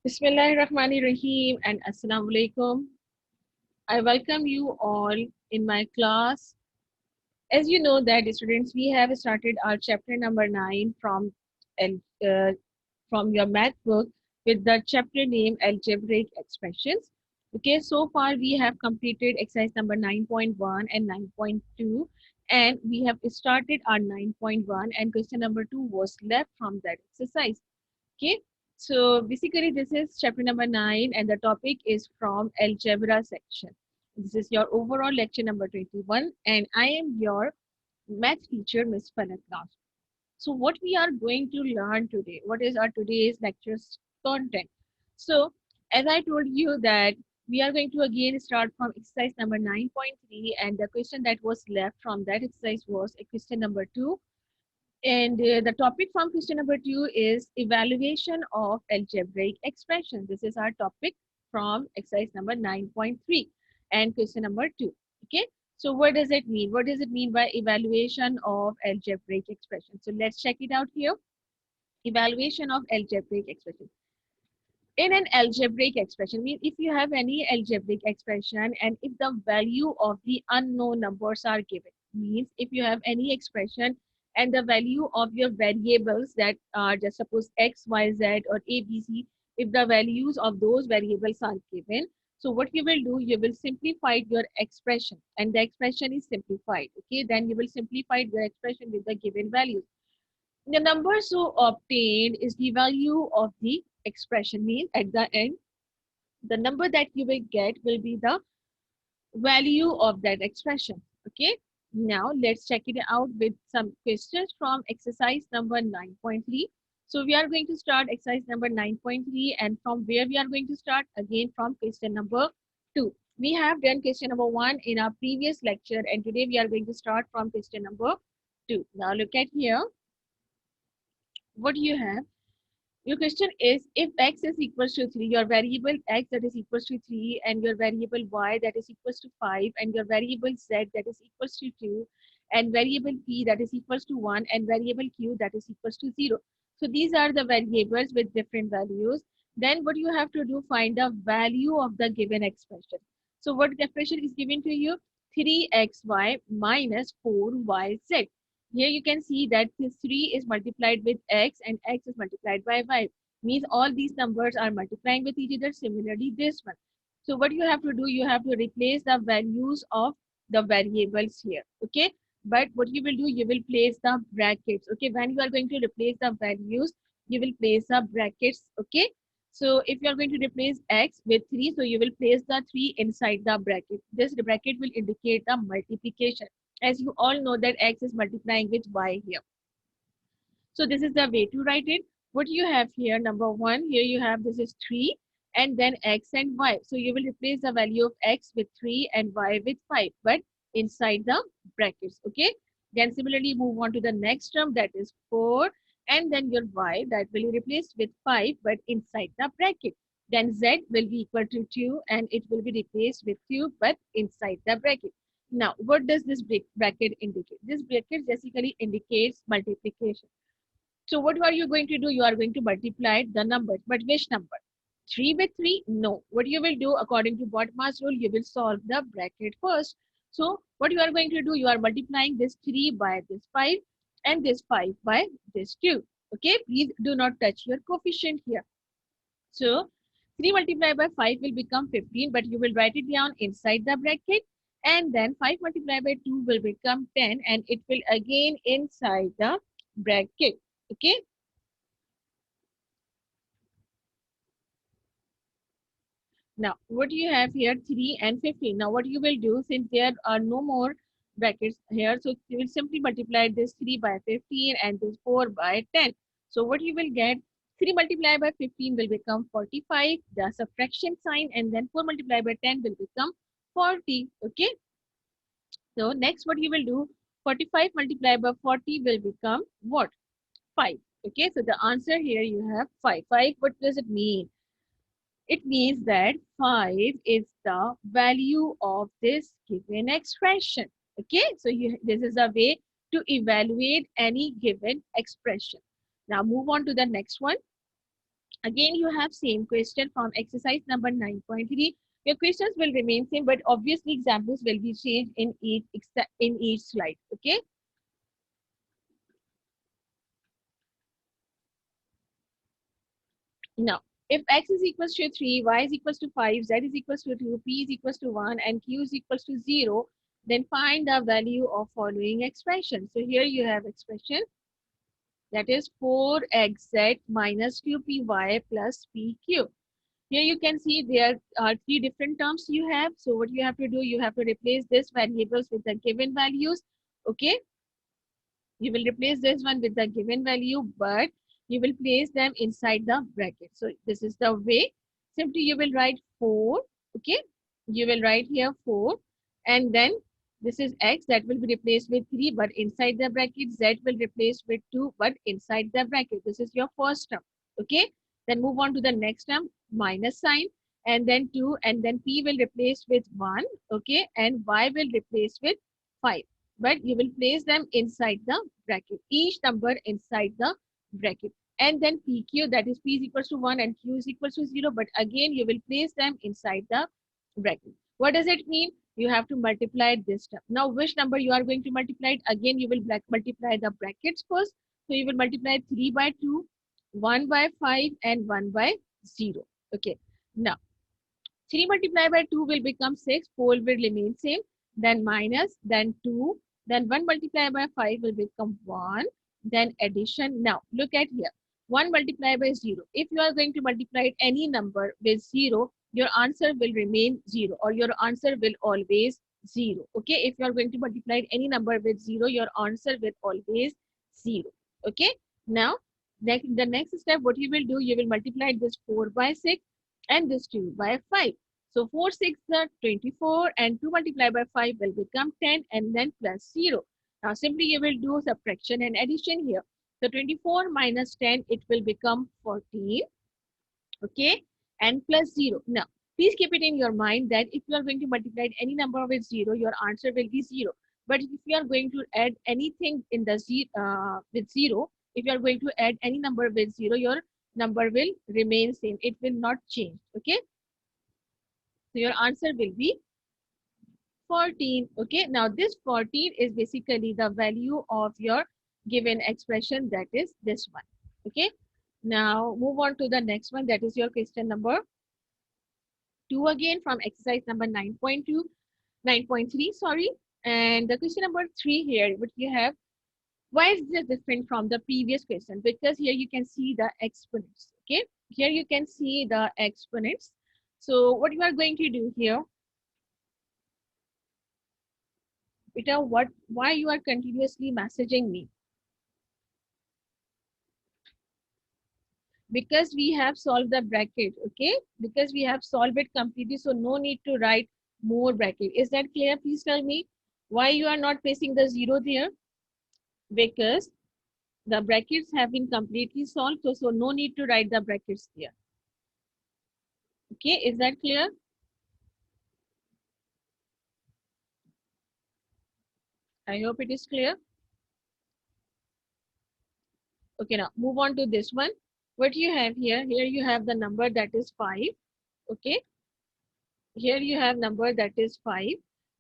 Bismillahirrahmanirrahim and Assalamu alaikum. I welcome you all in my class. As you know that students, we have started our chapter number 9 uh, from your math book with the chapter name Algebraic Expressions. Okay, so far we have completed exercise number 9.1 and 9.2, and we have started our 9.1, and question number 2 was left from that exercise. Okay, so basically this is chapter number 9 and the topic is from algebra section. This is your overall lecture number 21 and I am your math teacher, Miss Falak Nas. So what we are going to learn today, what is our today's lecture's content? So as I told you that we are going to again start from exercise number 9.3, and the question that was left from that exercise was a question number 2, and the topic from question number 2 is evaluation of algebraic expression. This is our topic from exercise number 9.3 and question number 2. Okay. So what does it mean? What does it mean by evaluation of algebraic expression? So let's check it out here. Evaluation of algebraic expression. In an algebraic expression, means if you have any algebraic expression and if the value of the unknown numbers are given, means if you have any expression and the value of your variables that are just suppose x, y, z or a, b, c, if the values of those variables are given, so what you will do, you will simplify your expression and the expression is simplified. Okay, then you will simplify your expression with the given values. The number so obtained is the value of the expression, means at the end, the number that you will get will be the value of that expression. Okay. Now let's check it out with some questions from exercise number 9.3. So we are going to start exercise number 9.3, and from where we are going to start again from question number 2. We have done question number 1 in our previous lecture, and today we are going to start from question number 2. Now look at here. What you have? Your question is, if x is equals to 3, your variable x that is equals to 3 and your variable y that is equals to 5 and your variable z that is equals to 2 and variable p that is equals to 1 and variable q that is equals to 0. So these are the variables with different values. Then what you have to do, find the value of the given expression. So what expression is given to you? 3xy minus 4yz. Here you can see that this 3 is multiplied with x and x is multiplied by y. Means all these numbers are multiplying with each other. Similarly, this one. So what you have to do, you have to replace the values of the variables here. Okay. But what you will do, you will place the brackets. Okay. When you are going to replace the values, you will place the brackets. Okay. So if you are going to replace x with 3, so you will place the 3 inside the bracket. This bracket will indicate the multiplication, as you all know that x is multiplying with y here. So this is the way to write it. What you have here, number 1, here you have this is 3 and then x and y. So you will replace the value of x with 3 and y with 5, but inside the brackets. Okay. Then similarly move on to the next term, that is 4, and then your y that will be replaced with 5 but inside the bracket. Then z will be equal to 2 and it will be replaced with 2 but inside the bracket. Now, what does this bracket indicate? This bracket basically indicates multiplication. So what are you going to do? You are going to multiply the numbers. But which number? 3 with 3? No. What you will do, according to BODMAS rule, you will solve the bracket first. So what you are going to do, you are multiplying this 3 by this 5 and this 5 by this 2. Okay, please do not touch your coefficient here. So 3 multiplied by 5 will become 15, but you will write it down inside the bracket. And then 5 multiplied by 2 will become 10 and it will again inside the bracket. Okay. Now, what you have here, 3 and 15. Now, what you will do, since there are no more brackets here, so you will simply multiply this 3 by 15 and this 4 by 10. So, what you will get, 3 multiplied by 15 will become 45, the subtraction sign, and then 4 multiplied by 10 will become 40. Okay. So, next what you will do, 45 multiplied by 40 will become what? 5. Okay. So, the answer here you have 5. 5, what does it mean? It means that 5 is the value of this given expression. Okay, so this is a way to evaluate any given expression. Now move on to the next one. Again, you have same question from exercise number 9.3. Your questions will remain same, but obviously examples will be changed in each slide. Okay. Now, if x is equals to 3, y is equals to 5, z is equals to 2, p is equals to 1, and q is equals to 0, then find the value of following expression. So here you have expression that is 4xz minus 2py plus pq. Here you can see there are three different terms you have. So what you have to do, you have to replace this variables with the given values. Okay. You will replace this one with the given value, but you will place them inside the bracket. So this is the way. Simply you will write 4. Okay. You will write here 4. And then this is x that will be replaced with 3, but inside the bracket. Z will replace with 2, but inside the bracket. This is your first term. Okay. Then move on to the next term, minus sign, and then 2, and then p will replace with 1. Okay. And y will replace with 5, but you will place them inside the bracket, each number inside the bracket. And then PQ, that is P is equals to 1 and Q is equals to 0, but again you will place them inside the bracket. What does it mean? You have to multiply this term. Now which number you are going to multiply it? Again you will multiply the brackets first. So you will multiply 3 by 2, 1 by 5 and 1 by 0. Okay. Now 3 multiplied by 2 will become 6, 4 will remain same, then minus, then 2, then 1 multiplied by 5 will become 1, then addition. Now look at here, 1 multiplied by 0. If you are going to multiply any number with 0, your answer will remain 0, or your answer will always 0. Okay, if you are going to multiply any number with 0, your answer will always 0. Okay, now the next step, what you will do, you will multiply this 4 by 6 and this 2 by 5. So 4 6 are 24 and 2 multiplied by 5 will become 10 and then plus 0. Now simply you will do subtraction and addition here. So 24 minus 10, it will become 14. Okay, and plus 0. Now please keep it in your mind that if you are going to multiply any number with 0, your answer will be 0. But if you are going to add anything in the with 0, if you are going to add any number with 0, your number will remain same. It will not change. Okay. So your answer will be 14. Okay. Now this 14 is basically the value of your given expression, that is this one. Okay. Now move on to the next one, that is your question number 2 again from exercise number 9.2, 9.3, sorry. And the question number 3 here, what you have, why is this different from the previous question? Because here you can see the exponents. Okay. Here you can see the exponents. So what you are going to do here, Peter, why you are continuously messaging me? Because we have solved the bracket, okay? Because we have solved it completely, so no need to write more bracket. Is that clear? Please tell me why you are not placing the 0 there. Because the brackets have been completely solved, so no need to write the brackets there. Okay, is that clear? I hope it is clear. Okay, now move on to this one. What you have here, here you have the number that is 5. Okay, here you have number that is 5.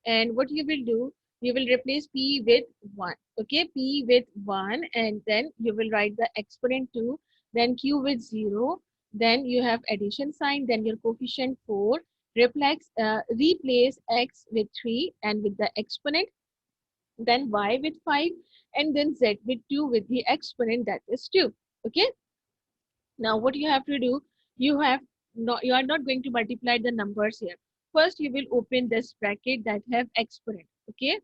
And what you will do, you will replace p with 1. Okay, p with 1, and then you will write the exponent 2, then q with 0, then you have addition sign, then your coefficient 4, replace x with 3 and with the exponent, then y with 5, and then z with 2 with the exponent that is 2. Okay. Now what you have to do, you are not going to multiply the numbers here. First you will open this bracket that have exponent. Okay.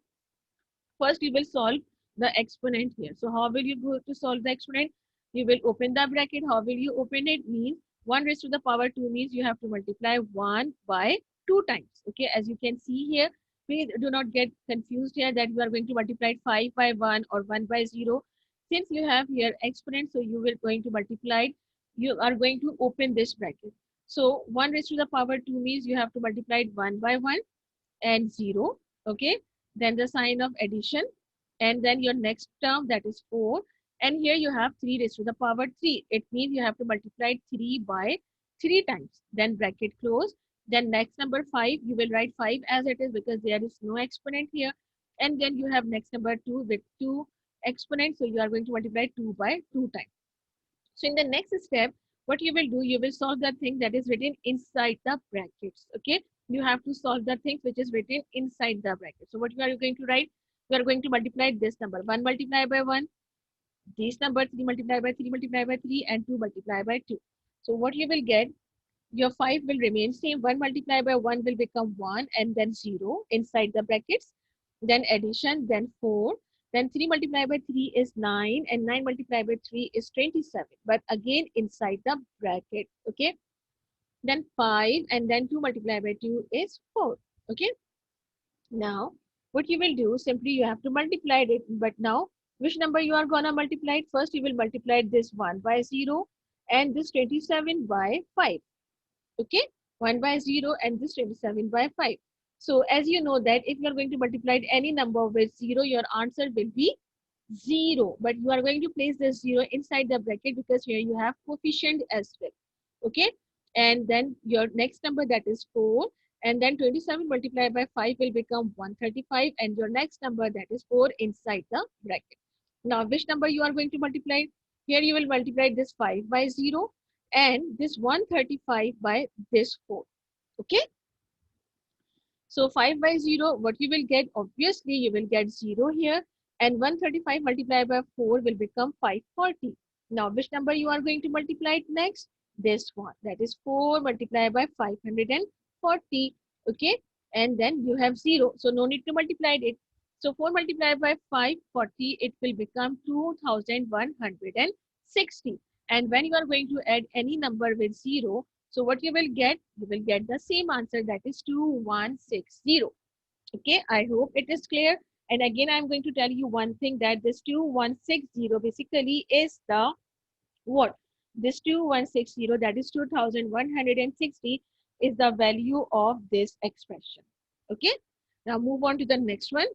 First you will solve the exponent here. So how will you go to solve the exponent? You will open the bracket. How will you open it? Means 1 raised to the power 2 means you have to multiply 1 by 2 times. Okay, as you can see here, please do not get confused here that you are going to multiply 5 by 1 or 1 by 0. Since you have here exponent, so you will going to multiply, you are going to open this bracket. So 1 raised to the power 2 means you have to multiply 1 by 1 and 0. Okay, then the sign of addition, and then your next term that is 4, And here you have 3 raised to the power 3. It means you have to multiply 3 by 3 times. Then bracket close. Then next number 5, you will write 5 as it is because there is no exponent here. And then you have next number 2 with 2 exponents. So you are going to multiply 2 by 2 times. So in the next step, what you will do, you will solve the thing that is written inside the brackets. Okay. You have to solve the things which is written inside the bracket. So what you are going to write? You are going to multiply this number. 1 multiplied by 1. This number 3 multiplied by 3 multiplied by 3 and 2 multiplied by 2. So what you will get, your 5 will remain same. 1 multiplied by 1 will become 1 and then 0 inside the brackets. Then addition, then 4. Then 3 multiplied by 3 is 9 and 9 multiplied by 3 is 27. But again inside the bracket. Okay. Then 5 and then 2 multiplied by 2 is 4. Okay. Now, what you will do, simply you have to multiply it. But now, which number you are gonna multiply it? First, you will multiply this 1 by 0 and this 27 by 5. Okay, 1 by 0 and this 27 by 5. So, as you know that if you are going to multiply any number with 0, your answer will be 0. But you are going to place this 0 inside the bracket because here you have coefficient as well. Okay, and then your next number, that is 4, and then 27 multiplied by 5 will become 135, and your next number, that is 4, inside the bracket. Now which number you are going to multiply? Here you will multiply this 5 by 0 and this 135 by this 4. Okay, so 5 by 0, what you will get? Obviously you will get 0 here, and 135 multiplied by 4 will become 540. Now which number you are going to multiply it next? This one, that is 4 multiplied by 540. Okay, and then you have 0, so no need to multiply it. So 4 multiplied by 540, it will become 2160. And when you are going to add any number with 0, so what you will get? You will get the same answer, that is 2160. Okay, I hope it is clear. And again, I'm going to tell you one thing, that this 2160 basically is the what? This 2160, that is 2160, is the value of this expression. Okay, now move on to the next one.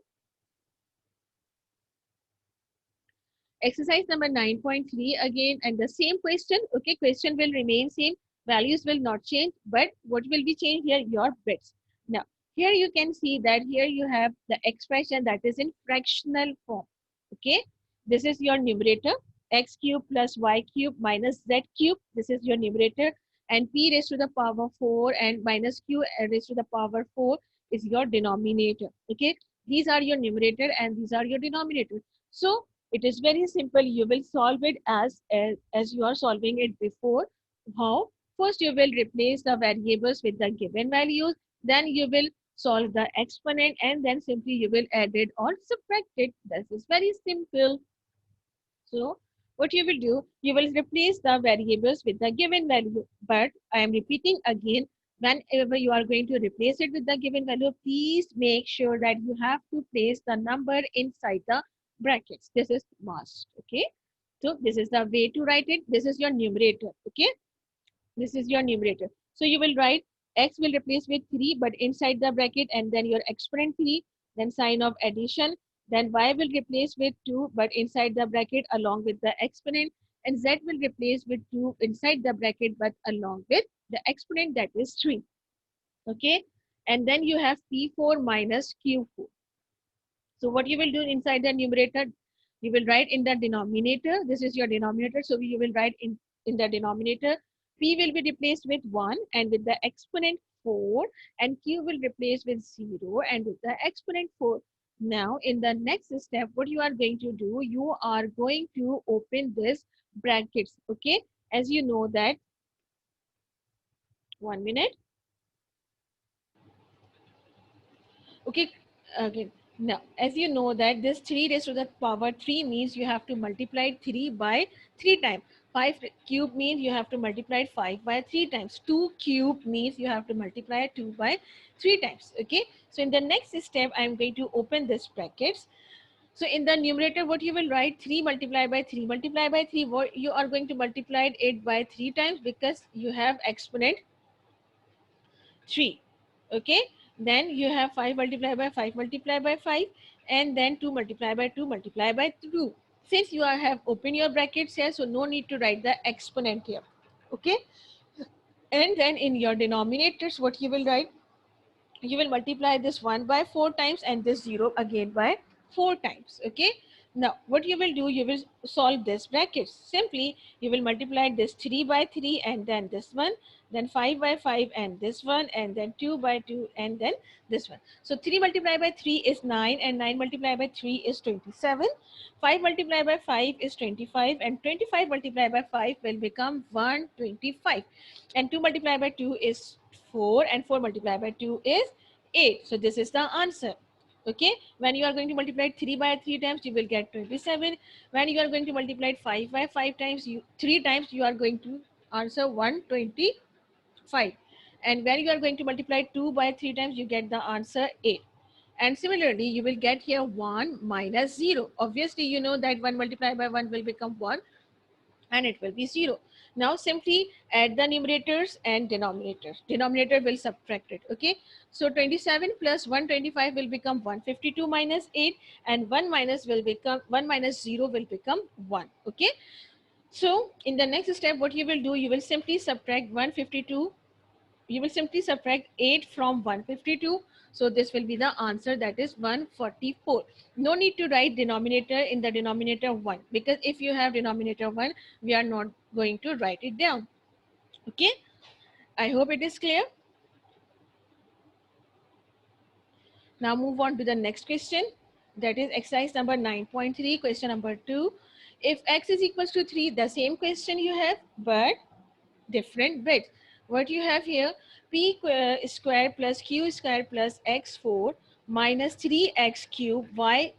Exercise number 9.3 again, and the same question. Okay, question will remain same, values will not change, but what will be changed here? Your bits. Now here you can see that here you have the expression that is in fractional form. Okay, this is your numerator, x cube plus y cube minus z cube. This is your numerator, and p raised to the power 4 and minus q raised to the power 4 is your denominator. Okay, these are your numerator and these are your denominator. So it is very simple. You will solve it as you are solving it before. How? First, you will replace the variables with the given values. Then you will solve the exponent, and then simply you will add it or subtract it. This is very simple. So what you will do, you will replace the variables with the given value. But I am repeating again, whenever you are going to replace it with the given value, please make sure that you have to place the number inside the brackets. This is must. Okay, so this is the way to write it. This is your numerator. Okay, this is your numerator. So you will write x will replace with 3, but inside the bracket, and then your exponent 3, then sign of addition, then y will replace with 2, but inside the bracket along with the exponent, and z will replace with 2 inside the bracket, but along with the exponent, that is 3. Okay, and then you have p4 minus q4. So what you will do inside the numerator, you will write in the denominator. This is your denominator. So you will write in the denominator, p will be replaced with 1 and with the exponent 4, and q will replace with 0 and with the exponent 4. Now in the next step, what you are going to do, you are going to open this brackets. Okay, as you know that, 1 minute. Okay, again. Now, as you know that this 3 raised to the power 3 means you have to multiply 3 by 3 times. 5 cube means you have to multiply 5 by 3 times. 2 cube means you have to multiply 2 by 3 times. Okay, so in the next step, I am going to open this brackets. So in the numerator, what you will write, 3 multiplied by 3 multiplied by 3, what you are going to multiply it by 3 times because you have exponent 3. Okay, then you have 5 multiplied by 5 multiplied by 5, and then 2 multiplied by 2 multiplied by 2. Since you have opened your brackets here, so no need to write the exponent here. Okay, and then in your denominators, what you will write, you will multiply this 1 by 4 times and this 0 again by 4 times. Okay, now what you will do, you will solve this bracket. Simply you will multiply this 3 by 3 and then this one, then 5 by 5 and this one, and then 2 by 2 and then this one. So 3 multiplied by 3 is 9 and 9 multiplied by 3 is 27. 5 multiplied by 5 is 25 and 25 multiplied by 5 will become 125, and 2 multiplied by 2 is 4 and 4 multiplied by 2 is 8. So this is the answer. Okay, when you are going to multiply 3 by 3 times, you will get 27. When you are going to multiply 5 by 5 times, 3 times, you are going to answer 125. And when you are going to multiply 2 by 3 times, you get the answer 8. And similarly, you will get here 1 minus 0. Obviously, you know that 1 multiplied by 1 will become 1 and it will be 0. Now simply add the numerators and denominators. Denominator will subtract it. Okay, so 27 plus 125 will become 152 minus 8, and 1 minus will become 1 minus 0 will become 1. Okay, so in the next step, what you will do, you will simply subtract 152, you will simply subtract 8 from 152. So this will be the answer, that is 144. No need to write denominator in the denominator 1, because if you have denominator 1, we are not going to write it down. Okay, I hope it is clear. Now move on to the next question, that is exercise number 9.3, question number 2. If x is equals to 3, the same question you have, but different bits. What you have here, p square plus q square plus x4 minus 3x cube y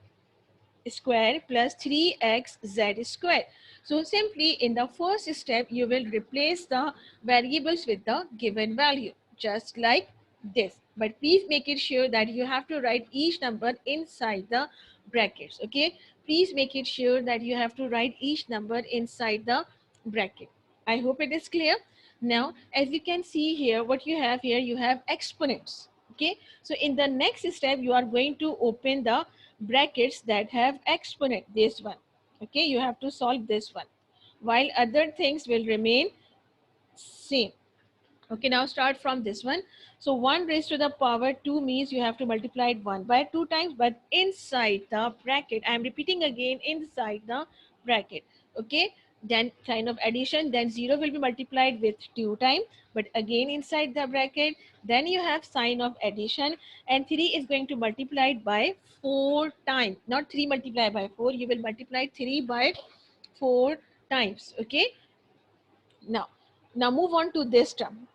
square plus 3x z square. So simply in the first step, you will replace the variables with the given value, just like this. But please make it sure that you have to write each number inside the brackets. Okay, please make it sure that you have to write each number inside the bracket. I hope it is clear. Now, as you can see here, what you have here, you have exponents. Okay, so in the next step, you are going to open the brackets that have exponent, this one. Okay, you have to solve this one, while other things will remain same. Okay, now start from this one. So 1 raised to the power 2 means you have to multiply it 1 by 2 times, but inside the bracket, I am repeating again, inside the bracket. Okay, then sign of addition, then 0 will be multiplied with 2 times, but again inside the bracket. Then you have sign of addition, and 3 is going to multiply it by 4 times, not 3 multiplied by 4. You will multiply 3 by 4 times. Okay, now move on to this term.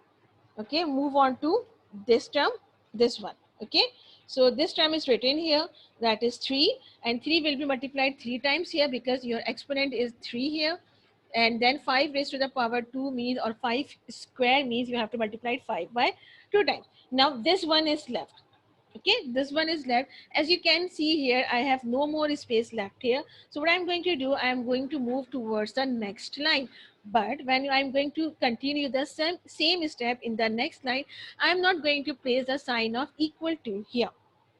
Okay, move on to this term, this one. Okay, so this term is written here, that is 3, and 3 will be multiplied 3 times here because your exponent is 3 here. And then 5 raised to the power 2 means, or 5 square means, you have to multiply 5 by 2 times. Now this one is left. Okay, this one is left. As you can see here, I have no more space left here. So what I'm going to do, I'm going to move towards the next line. But when I'm going to continue the same step in the next line, I'm not going to place the sign of equal to here.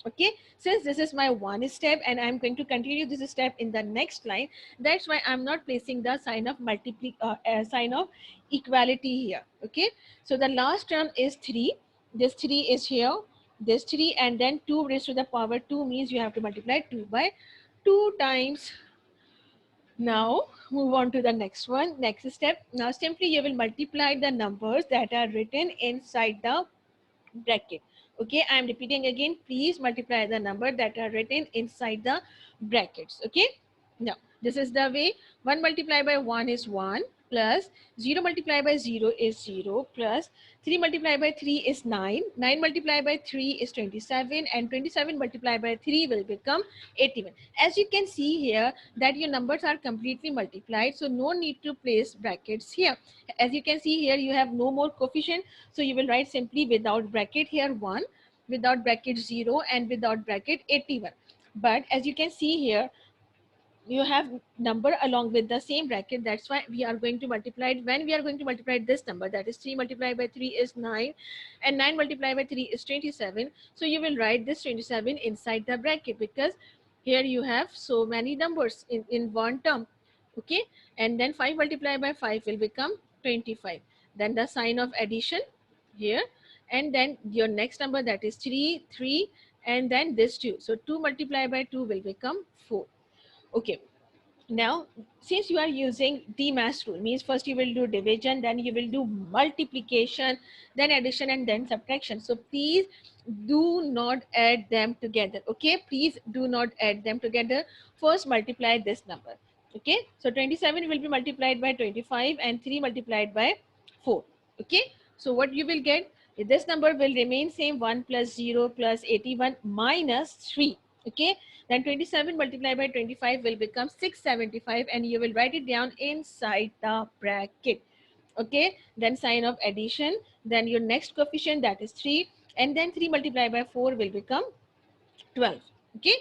Okay, since this is my one step and I'm going to continue this step in the next line, that's why I'm not placing the sign of sign of equality here. Okay, so the last term is 3. This 3 is here, this 3, and then 2 raised to the power 2 means you have to multiply 2 by 2 times. Now move on to the next one, next step. Now simply you will multiply the numbers that are written inside the bracket. Okay, I am repeating again, please multiply the number that are written inside the brackets. Okay, now this is the way. 1 multiplied by 1 is 1, plus 0 multiplied by 0 is 0, plus 3 multiplied by 3 is 9, 9 multiplied by 3 is 27, and 27 multiplied by 3 will become 81. As you can see here that your numbers are completely multiplied, so no need to place brackets here. As you can see here, you have no more coefficient, so you will write simply without bracket here 1, without bracket 0, and without bracket 81. But as you can see here, you have number along with the same bracket. That's why we are going to multiply it. When we are going to multiply this number, that is 3 multiplied by 3 is 9, and 9 multiplied by 3 is 27. So you will write this 27 inside the bracket, because Here you have so many numbers in one term. Okay, and then 5 multiplied by 5 will become 25. Then the sign of addition here, and then your next number, that is 3, 3, and then this 2. So 2 multiplied by 2 will become 4. Okay, now since you are using the mass rule, means first you will do division, then you will do multiplication, then addition, and then subtraction. So please do not add them together. Okay, please do not add them together. First multiply this number. Okay, so 27 will be multiplied by 25 and 3 multiplied by 4. Okay, so what you will get, this number will remain same, 1 plus 0 plus 81 minus 3. Okay, then 27 multiplied by 25 will become 675, and you will write it down inside the bracket. Okay, then sign of addition, then your next coefficient, that is 3, and then 3 multiplied by 4 will become 12. Okay,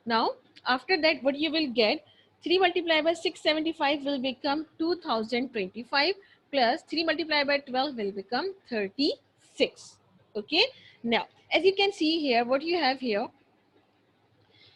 now after that what you will get, 3 multiplied by 675 will become 2025, plus 3 multiplied by 12 will become 36. Okay, now as you can see here, what you have here,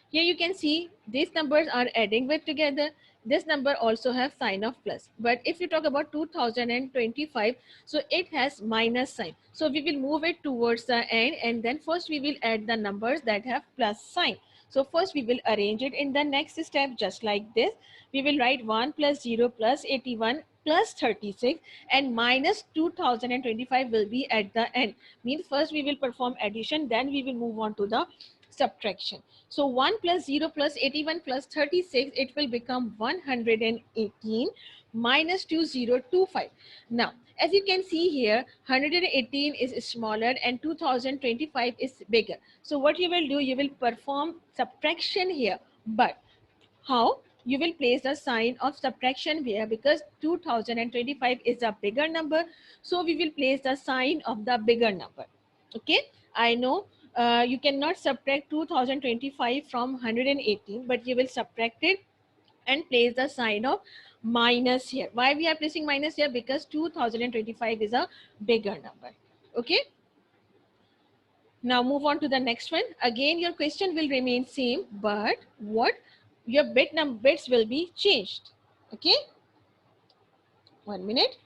here you can see these numbers are adding with together. This number also have sign of plus. But if you talk about 2025, so it has minus sign. So we will move it towards the end, and then first we will add the numbers that have plus sign. So first we will arrange it in the next step just like this. We will write 1 plus 0 plus 81 plus 36, and minus 2025 will be at the end. Means first we will perform addition, then we will move on to the subtraction. So 1 plus 0 plus 81 plus 36, it will become 118 minus 2025. Now, as you can see here, 118 is smaller and 2025 is bigger. So what you will do, you will perform subtraction here. But how? You will place the sign of subtraction here, because 2025 is a bigger number. So we will place the sign of the bigger number. Okay, I know you cannot subtract 2025 from 118, but you will subtract it and place the sign of minus here. Why we are placing minus here? Because 2025 is a bigger number. Okay, now move on to the next one. Again, your question will remain same, but what, your bits will be changed. Okay, 1 minute.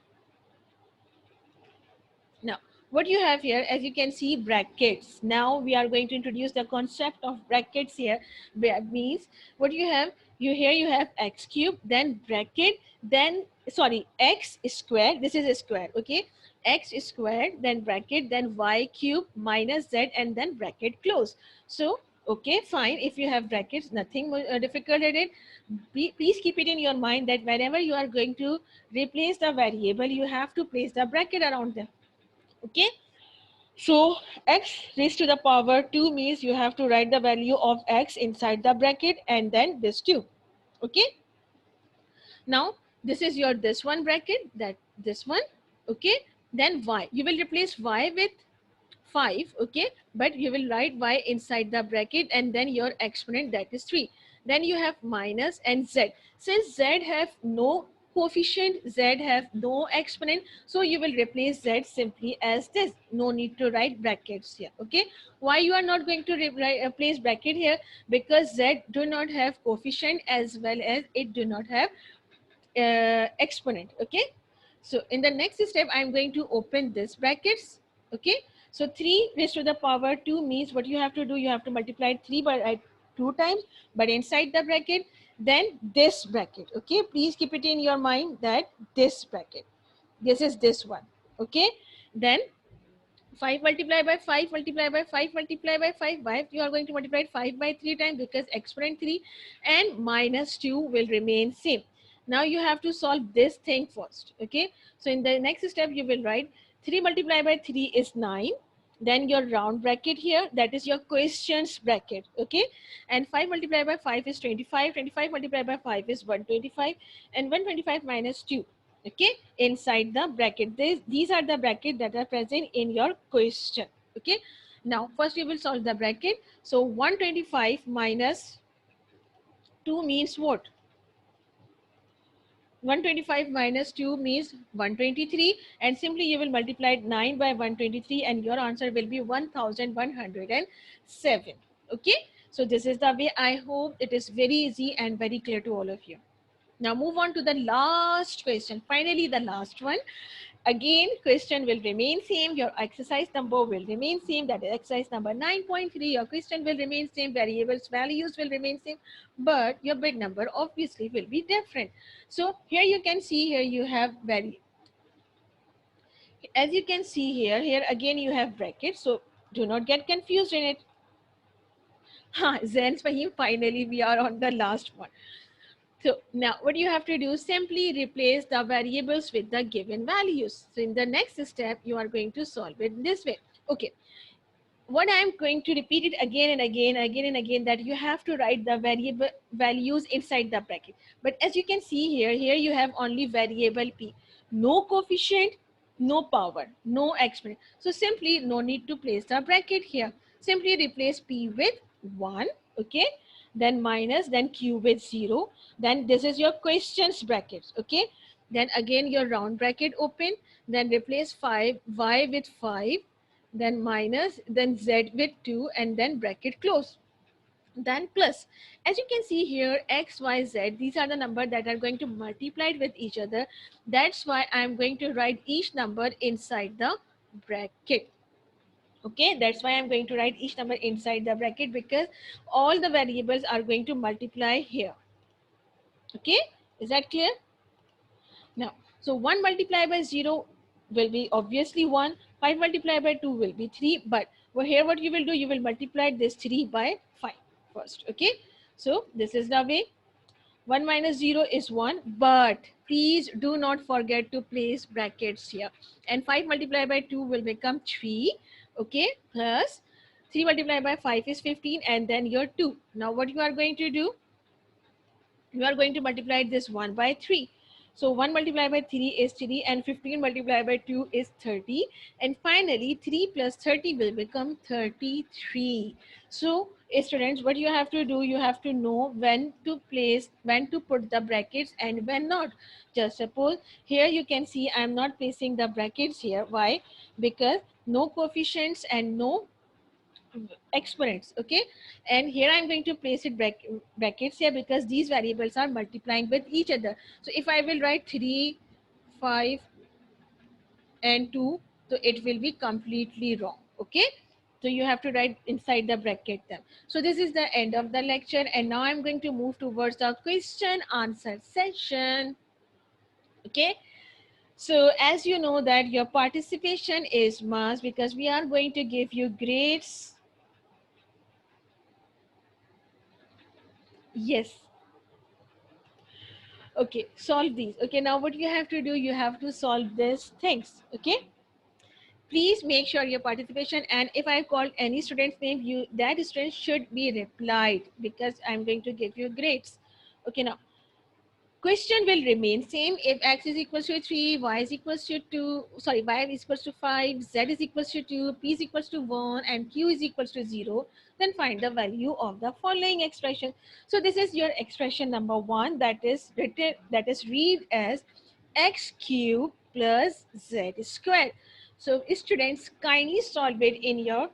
Now, what you have here, as you can see, brackets. Now we are going to introduce the concept of brackets here. That means what you have, here you have x cube, then bracket, then sorry, x squared. This is a square. Okay, x squared, then bracket, then y cube minus z, and then bracket close. So okay, fine. If you have brackets, nothing difficult at it. Please keep it in your mind that whenever you are going to replace the variable, you have to place the bracket around them. Okay, so x raised to the power 2 means you have to write the value of x inside the bracket and then this 2. Okay, now this is your this one bracket, that this one. Okay, then y, you will replace y with 5. Okay, but you will write y inside the bracket and then your exponent, that is 3. Then you have minus and z. Since z have no coefficient, z have no exponent, so you will replace z simply as this. No need to write brackets here. Okay, why you are not going to place bracket here? Because z do not have coefficient as well as it do not have exponent. Okay, so in the next step I'm going to open this brackets. Okay, so 3 raised to the power 2 means what you have to do, you have to multiply 3 by 2 times, but inside the bracket, then this bracket. Okay, please keep it in your mind that this bracket, this is this one. Okay, then 5 multiplied by 5 multiplied by 5 multiplied by 5. Why you are going to multiply 5 by 3 times? Because exponent 3 and minus 2 will remain same. Now you have to solve this thing first. Okay, so in the next step you will write 3 multiplied by 3 is 9. Then your round bracket here, that is your questions bracket. Okay, and 5 multiplied by 5 is 25. 25 multiplied by 5 is 125, and 125 minus 2. Okay, inside the bracket, these are the bracket that are present in your question. Okay, now first we will solve the bracket. So 125 minus 2 means what? 125 minus 2 means 123, and simply you will multiply 9 by 123 and your answer will be 1107. Okay, So this is the way. I hope it is very easy and very clear to all of you. Now move on to the last question. Finally, the last one. Again, question will remain same. Your exercise number will remain same. That is exercise number 9.3. Your question will remain same. Variables values will remain same. But your big number obviously will be different. So here you can see, here you have as you can see here again you have brackets. So do not get confused in it. Zen's Fahim, finally we are on the last one. So now what you have to do, simply replace the variables with the given values. So in the next step, you are going to solve it this way. Okay. What I'm going to repeat it again and again, that you have to write the variable values inside the bracket. But as you can see here you have only variable p, no coefficient, no power, no exponent. So simply no need to place the bracket here. Simply replace p with 1, okay, then minus, then q with 0, then this is your questions brackets, okay, then again your round bracket open, then replace 5 y with 5, then minus, then z with 2, and then bracket close, then plus. As you can see here, x, y, z, these are the numbers that are going to multiply with each other. That's why I'm going to write each number inside the bracket. Okay, that's why I'm going to write each number inside the bracket, because all the variables are going to multiply here. Okay, is that clear? Now, so 1 multiplied by 0 will be obviously 1, 5 multiplied by 2 will be 3, but here what you will do, you will multiply this 3 by 5 first, okay? So this is the way. 1 minus 0 is 1, but please do not forget to place brackets here. And 5 multiplied by 2 will become 3, okay? Plus 3 multiplied by 5 is 15, and then your 2. Now what you are going to do, you are going to multiply this 1 by 3. So 1 multiplied by 3 is 3, and 15 multiplied by 2 is 30. And finally 3 plus 30 will become 33. So students, what you have to do, you have to know when to place, when to put the brackets and when not. Just suppose here you can see I'm not placing the brackets here. Why? Because no coefficients and no exponents, okay, and here I'm going to place it brackets here because these variables are multiplying with each other. So if I will write 3, 5 and 2, so it will be completely wrong, okay. So you have to write inside the bracket them. So this is the end of the lecture, and now I'm going to move towards the question answer session, okay. So as you know that your participation is must, because we are going to give you grades. Yes. Okay, solve these. Okay, now what you have to do, you have to solve these things. Okay, please make sure your participation, and if I called any student's name, you that student should be replied, because I'm going to give you grades. Okay, now question will remain same. If x is equals to 3, y is equals to 2, sorry, y is equals to 5, z is equals to 2, p is equals to 1, and q is equals to 0, then find the value of the following expression. So this is your expression number 1, that is written, that is read as x cube plus z squared. So students, kindly solve it in your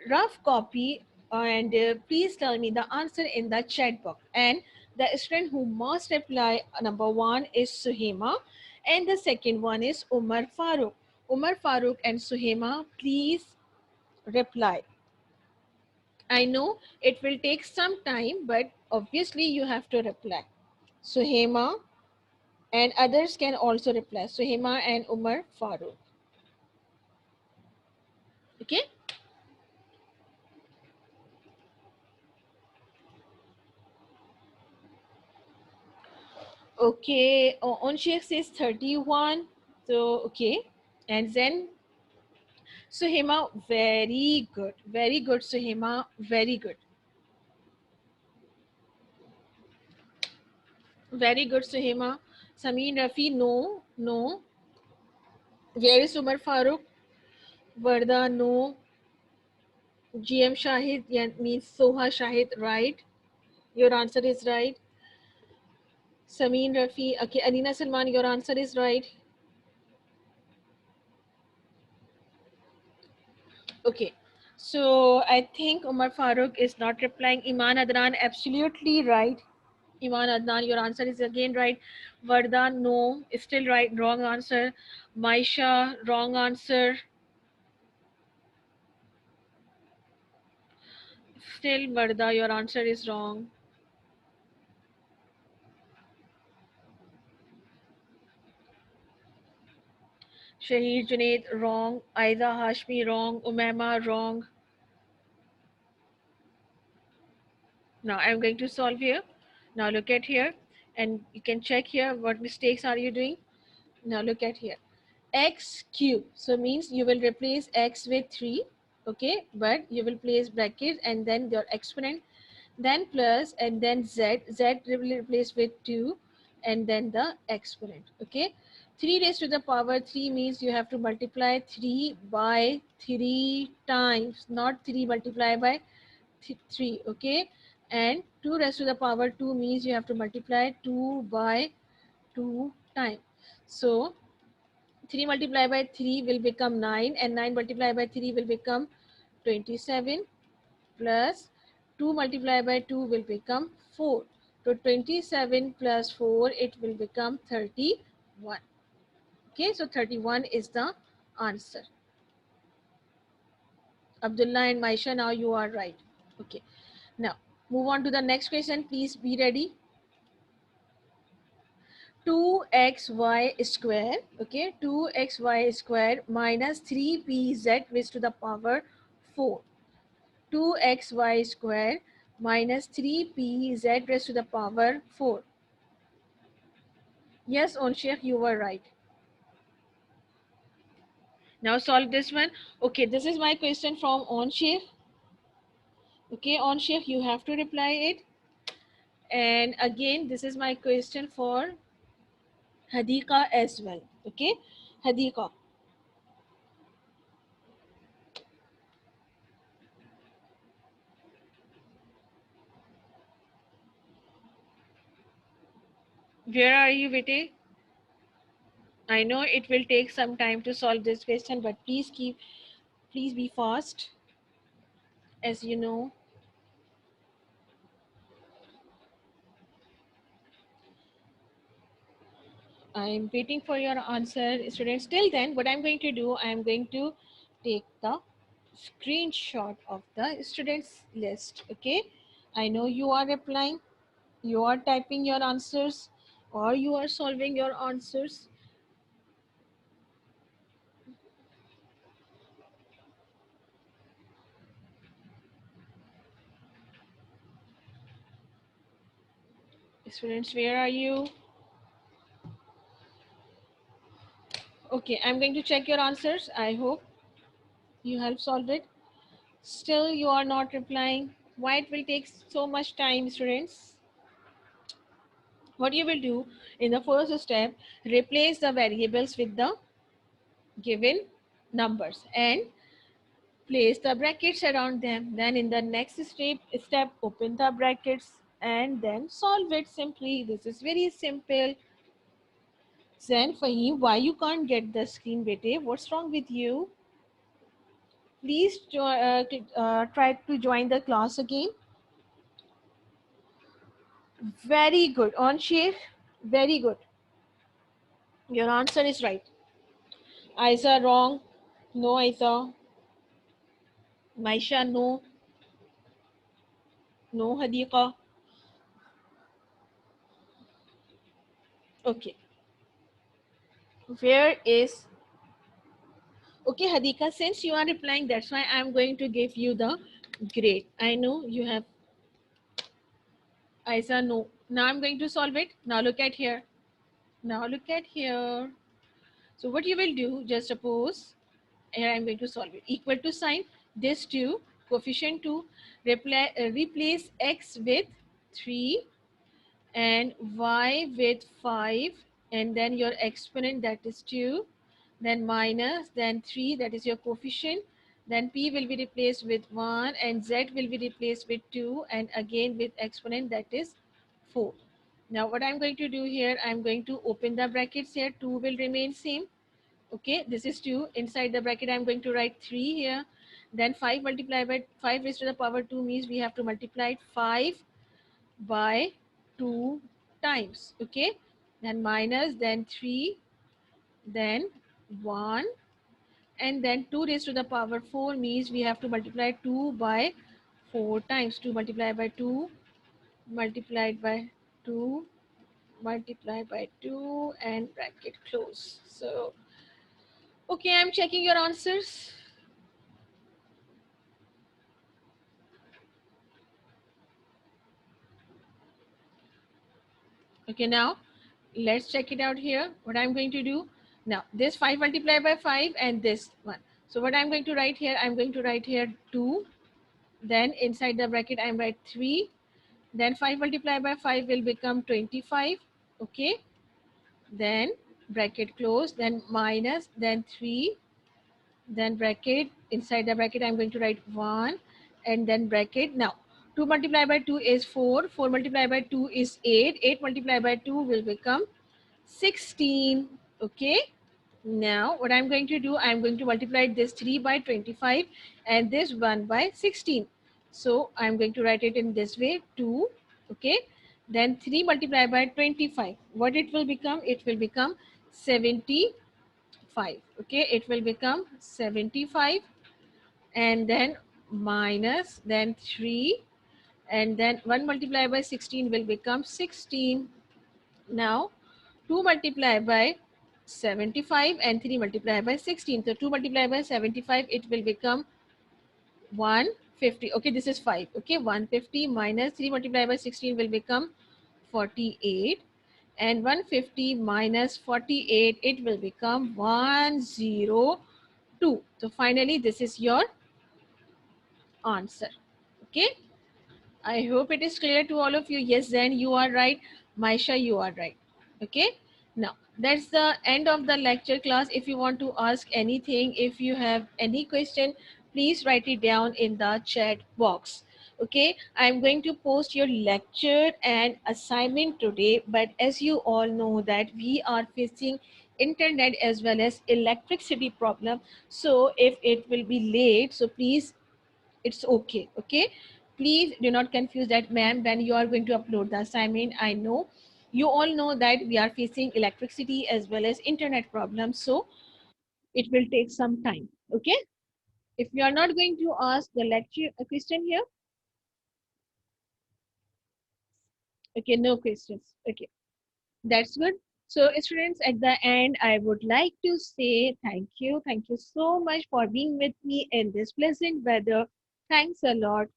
rough copy, and please tell me the answer in the chat box. And the student who must reply, number 1 is Suhema, and the second one is Umar Farooq. Umar Farooq and Suhema, please reply. I know it will take some time, but obviously you have to reply. Suhema, and others can also reply. Suhema and Umar Farooq. Okay. Okay, Onshik says 31. So, okay. And then Suhima, very good. Very good, Suhima. Very good. Very good, Suhima. Sameen Rafi, no, no. Where is Umar Farooq? Varda, no. GM Shahid, yeah, means Soha Shahid, right? Your answer is right. Sameen Rafi, okay. Alina Salman, your answer is right. Okay. So I think Umar Farooq is not replying. Iman Adnan, absolutely right. Iman Adnan, your answer is again right. Varda, no, is still right. Wrong answer. Maisha, wrong answer. Still, Varda, your answer is wrong. Shahid Junaid, wrong. Aida Hashmi, wrong. Umema, wrong. Now I'm going to solve here. Now look at here, and you can check here what mistakes are you doing. Now look at here. X cube. So means you will replace x with 3. Okay, but you will place brackets and then your exponent, then plus, and then z. Z will replace with 2, and then the exponent. Okay, 3 raised to the power 3 means you have to multiply 3 by 3 times, not 3 multiplied by 3. Okay, and 2 raised to the power 2 means you have to multiply 2 by 2 times. So 3 multiplied by 3 will become 9, and 9 multiplied by 3 will become 27, plus 2 multiplied by 2 will become 4. So 27 plus 4, it will become 31. Okay, so 31 is the answer. Abdullah and Maisha, now you are right. Okay, now move on to the next question. Please be ready. 2xy square, okay, 2xy square minus 3pz raised to the power 4. 2xy square minus 3pz raised to the power 4. Yes, Onshekh, you were right. Now solve this one. Okay, this is my question from Onshekh. Okay, Onshekh, you have to reply it. And again, this is my question for Hadika as well. Okay, Hadika. Where are you, Vite? I know it will take some time to solve this question, but please be fast. As you know, I'm waiting for your answer, students. Till then, what I'm going to do, I'm going to take the screenshot of the students list. Okay, I know you are replying, you are typing your answers, or you are solving your answers. Students, where are you? Okay, I'm going to check your answers. I hope you have solved it. Still, you are not replying. Why it will take so much time, students? What you will do in the first step, replace the variables with the given numbers and place the brackets around them. Then in the next step, open the brackets and then solve it simply. This is very simple. Then Fahim, why you can't get the screen, bete? What's wrong with you? Please try to join the class again. Very good. On Sheikh, very good. Your answer is right. Isa wrong. No, Isa. Maisha, no. No, Hadika. Okay. Where is... Okay, Hadika, since you are replying, that's why I'm going to give you the grade. I know you have... Isa, no. Now I'm going to solve it. Now look at here. Now look at here. So what you will do, just suppose, here I'm going to solve it. Equal to sign, this 2, coefficient 2, replace x with 3 and y with 5, and then your exponent, that is 2, then minus, then 3, that is your coefficient, then p will be replaced with 1 and z will be replaced with 2, and again with exponent, that is 4. Now what I'm going to do here, I'm going to open the brackets here. 2 will remain same. Okay, this is 2. Inside the bracket I'm going to write 3 here, Then 5 multiplied by 5 raised to the power 2 means we have to multiply 5 by 2 times. Okay, then minus, then 3, then 1, and then 2 raised to the power 4 means we have to multiply 2 by 4 times. 2 multiplied by 2 multiplied by 2 multiplied by 2 and bracket close. So okay, I'm checking your answers. Okay, now let's check it out here. What I'm going to do now, this 5 multiplied by 5 and this one. So what I'm going to write here, I'm going to write here 2, then inside the bracket I'm write 3, then 5 multiplied by 5 will become 25. Okay, then bracket close, then minus, then 3, then bracket, inside the bracket I'm going to write 1, and then bracket. Now 2 multiplied by 2 is 4, 4 multiplied by 2 is 8, 8 multiplied by 2 will become 16. Okay, now what I'm going to do, I'm going to multiply this 3 by 25 and this 1 by 16. So I'm going to write it in this way, 2. Okay, then 3 multiplied by 25, what it will become, it will become 75. Okay, it will become 75, and then minus, then 3, and then 1 multiplied by 16 will become 16. Now 2 multiplied by 75 and 3 multiplied by 16. So 2 multiplied by 75, it will become 150. Okay, this is 5. Okay, 150 minus 3 multiplied by 16 will become 48. And 150 minus 48, it will become 102. So finally, this is your answer. Okay, I hope it is clear to all of you. Yes, Zen, you are right. Maisha, you are right. Okay. Now, that's the end of the lecture class. If you want to ask anything, if you have any question, please write it down in the chat box. Okay. I'm going to post your lecture and assignment today. But as you all know that we are facing internet as well as electricity problem. So if it will be late, so please, it's okay. Okay, please do not confuse that, ma'am, when you are going to upload the assignment. I know you all know that we are facing electricity as well as internet problems, so it will take some time. Okay, if you are not going to ask the lecture a question here. Okay, no questions. Okay, that's good. So students, at the end I would like to say thank you so much for being with me in this pleasant weather. Thanks a lot.